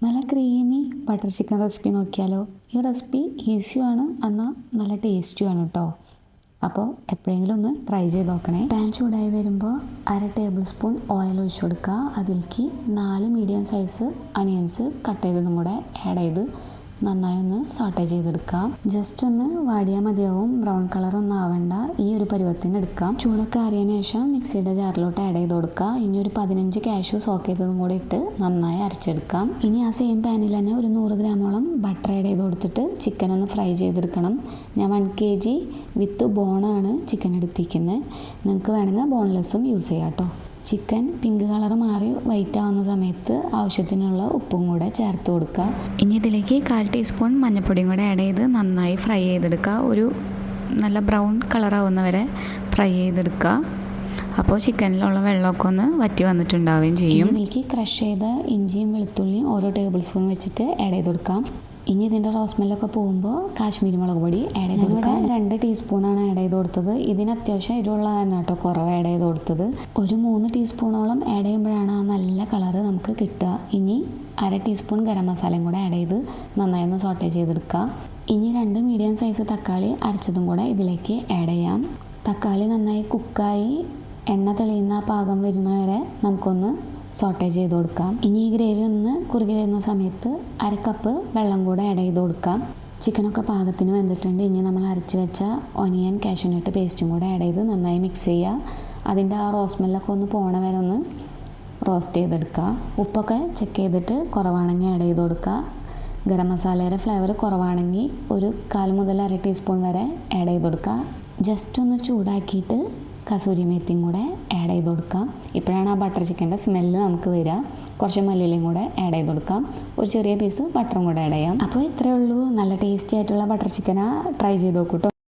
നല്ല creamy butter chicken recipe നോക്കിയാലോ. ഈ റെസിപ്പി ഈസിയുമാണ്, എന്നാൽ നല്ല ടേസ്റ്റിയുമാണ് കേട്ടോ. അപ്പോൾ എപ്പോഴെങ്കിലും ഒന്ന് ട്രൈ ചെയ്ത് നോക്കണേ. പാൻ ചൂടായി വരുമ്പോൾ 1/2 ടേബിൾ സ്പൂൺ ഓയിൽ ഒഴിച്ചു കൊടുക്കുക. അതിലേക്ക് 4 മീഡിയം സൈസ് അനിയൻസ് കട്ട് ചെയ്തതും കൂടെ ആഡ് ചെയ്ത് നന്നായി ഒന്ന് സോട്ടേ ചെയ്തെടുക്കാം. ജസ്റ്റ് ഒന്ന് വാടിയാൽ മതിയാവും, ബ്രൗൺ കളറൊന്നും ആവണ്ട. ഈ ഒരു പരുവത്തിന് എടുക്കാം. ചൂടൊക്കെ ആറിയതിന് ശേഷം മിക്സിയുടെ ജാറിലോട്ട് ആഡ് ചെയ്ത് കൊടുക്കുക. ഇനി ഒരു 15 കാഷ്യൂ സോക്ക് ചെയ്തതും കൂടെ ഇട്ട് നന്നായി അരച്ചെടുക്കാം. ഇനി ആ സെയിം പാനിൽ തന്നെ ഒരു 100 ഗ്രാമോളം ബട്ടർ ആഡ് ചെയ്ത് കൊടുത്തിട്ട് ചിക്കൻ ഒന്ന് ഫ്രൈ ചെയ്തെടുക്കണം. ഞാൻ 1 kg വിത്ത് ബോണാണ് ചിക്കൻ എടുത്തിരിക്കുന്നത്. നിങ്ങൾക്ക് വേണമെങ്കിൽ ബോൺലെസ്സും യൂസ് ചെയ്യാം കേട്ടോ. ചിക്കൻ പിങ്ക് കളർ മാറി വൈറ്റ് ആവുന്ന സമയത്ത് ആവശ്യത്തിനുള്ള ഉപ്പും കൂടെ ചേർത്ത് കൊടുക്കുക. ഇനി ഇതിലേക്ക് 1/4 ടീസ്പൂൺ മഞ്ഞൾപ്പൊടിയും കൂടെ ആഡ് ചെയ്ത് നന്നായി ഫ്രൈ ചെയ്തെടുക്കുക. ഒരു നല്ല ബ്രൗൺ കളറാവുന്നവരെ ഫ്രൈ ചെയ്തെടുക്കുക. അപ്പോൾ ചിക്കനിലുള്ള വെള്ളമൊക്കെ ഒന്ന് വറ്റി വന്നിട്ടുണ്ടാവുകയും ചെയ്യും. ഇതിലേക്ക് ക്രഷ് ചെയ്ത ഇഞ്ചിയും വെളുത്തുള്ളിയും ഓരോ ടേബിൾ സ്പൂൺ വെച്ചിട്ട് ആഡ് ചെയ്ത് കൊടുക്കാം. ഇനി ഇതിൻ്റെ റോസ്മെല്ലൊക്കെ പോകുമ്പോൾ കാശ്മീരി മുളക് പൊടി ആഡ് ചെയ്ത് കൊടുക്കാം. 2 ടീസ്പൂണാണ് ആഡ് ചെയ്ത് കൊടുത്തത്. ഇതിന് അത്യാവശ്യം എരിവുള്ള കേട്ടോ കുറവ് ആഡ് ചെയ്ത് കൊടുത്തത്. ഒരു 3 ടീസ്പൂണോളം ആഡ് ചെയ്യുമ്പോഴാണ് ആ നല്ല കളറ് നമുക്ക് കിട്ടുക. ഇനി 1/2 ടീസ്പൂൺ ഗരം മസാലയും കൂടെ ആഡ് ചെയ്ത് നന്നായി ഒന്ന് സോട്ടേ ചെയ്തെടുക്കുക. ഇനി 2 മീഡിയം സൈസ് തക്കാളി അരച്ചതും കൂടെ ഇതിലേക്ക് ആഡ് ചെയ്യാം. തക്കാളി നന്നായി കുക്കായി എണ്ണ തെളിയുന്ന പാകം വരുന്നവരെ നമുക്കൊന്ന് സോട്ടേ ചെയ്ത് കൊടുക്കാം. ഇനി ഈ ഗ്രേവി ഒന്ന് കുറുകി വരുന്ന സമയത്ത് 1/2 കപ്പ് വെള്ളം കൂടെ ആഡ് ചെയ്ത് കൊടുക്കാം. ചിക്കനൊക്കെ പാകത്തിന് വെന്തിട്ടുണ്ട്. ഇനി നമ്മൾ അരച്ച് വെച്ച ഒനിയൻ കാഷ്യൂനട്ട് പേസ്റ്റും കൂടെ ആഡ് ചെയ്ത് നന്നായി മിക്സ് ചെയ്യുക. അതിൻ്റെ ആ റോസ്മെല്ലൊക്കെ ഒന്ന് പോണ വരെ ഒന്ന് റോസ്റ്റ് ചെയ്തെടുക്കുക. ഉപ്പൊക്കെ ചെക്ക് ചെയ്തിട്ട് കുറവാണെങ്കിൽ ആഡ് ചെയ്ത് കൊടുക്കുക. ഗരം മസാലയുടെ ഫ്ലേവർ കുറവാണെങ്കിൽ ഒരു 1/4 മുതൽ 1/2 ടീസ്പൂൺ വരെ ആഡ് ചെയ്ത് കൊടുക്കുക. ജസ്റ്റ് ഒന്ന് ചൂടാക്കിയിട്ട് കസൂരി മേത്തിയും കൂടെ ആഡ് ചെയ്ത് കൊടുക്കാം. ഇപ്പോഴാണ് ആ ബട്ടർ ചിക്കൻ്റെ സ്മെല്ല് നമുക്ക് വരിക. കുറച്ച് മല്ലിയിലയും കൂടെ ആഡ് ചെയ്ത് കൊടുക്കാം. ഒരു ചെറിയ പീസ് ബട്ടറും കൂടെ ആഡ് ചെയ്യാം. അപ്പോൾ ഇത്രയേ ഉള്ളൂ. നല്ല ടേസ്റ്റി ആയിട്ടുള്ള ബട്ടർ ചിക്കനാണ്. ട്രൈ ചെയ്ത് നോക്കൂ കേട്ടോ.